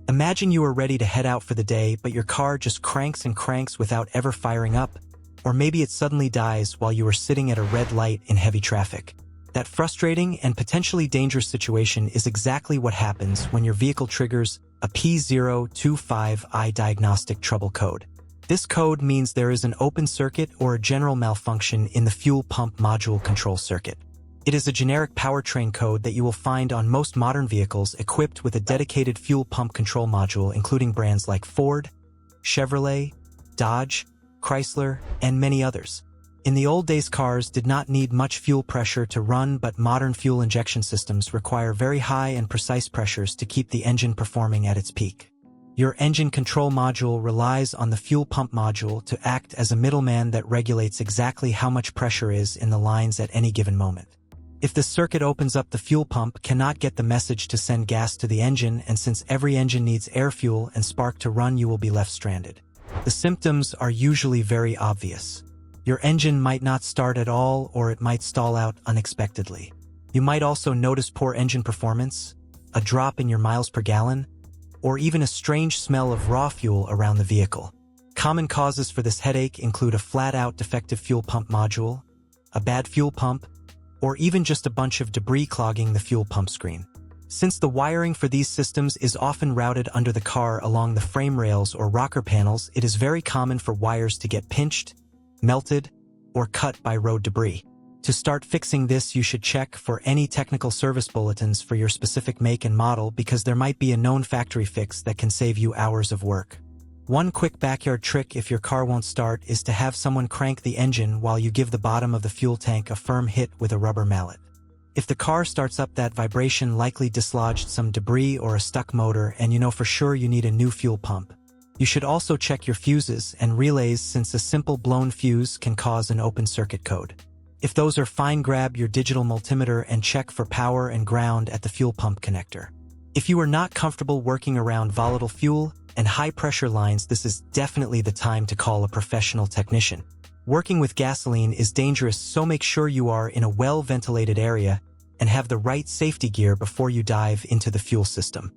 Imagine you are ready to head out for the day, but your car just cranks and cranks without ever firing up, or maybe it suddenly dies while you are sitting at a red light in heavy traffic. That frustrating and potentially dangerous situation is exactly what happens when your vehicle triggers a P025A diagnostic trouble code. This code means there is an open circuit or a general malfunction in the fuel pump module control circuit. It is a generic powertrain code that you will find on most modern vehicles equipped with a dedicated fuel pump control module, including brands like Ford, Chevrolet, Dodge, Chrysler, and many others. In the old days, cars did not need much fuel pressure to run, but modern fuel injection systems require very high and precise pressures to keep the engine performing at its peak. Your engine control module relies on the fuel pump module to act as a middleman that regulates exactly how much pressure is in the lines at any given moment. If the circuit opens up, the fuel pump cannot get the message to send gas to the engine, and since every engine needs air fuel and spark to run, you will be left stranded. The symptoms are usually very obvious. Your engine might not start at all, or it might stall out unexpectedly. You might also notice poor engine performance, a drop in your miles per gallon, or even a strange smell of raw fuel around the vehicle. Common causes for this headache include a flat-out defective fuel pump module, a bad fuel pump, or even just a bunch of debris clogging the fuel pump screen. Since the wiring for these systems is often routed under the car along the frame rails or rocker panels, it is very common for wires to get pinched, melted, or cut by road debris. To start fixing this, you should check for any technical service bulletins for your specific make and model, because there might be a known factory fix that can save you hours of work. One quick backyard trick if your car won't start is to have someone crank the engine while you give the bottom of the fuel tank a firm hit with a rubber mallet. If the car starts up, that vibration likely dislodged some debris or a stuck motor, and you know for sure you need a new fuel pump. You should also check your fuses and relays, since a simple blown fuse can cause an open circuit code. If those are fine, grab your digital multimeter and check for power and ground at the fuel pump connector. If you are not comfortable working around volatile fuel and high-pressure lines, this is definitely the time to call a professional technician. Working with gasoline is dangerous, so make sure you are in a well-ventilated area and have the right safety gear before you dive into the fuel system.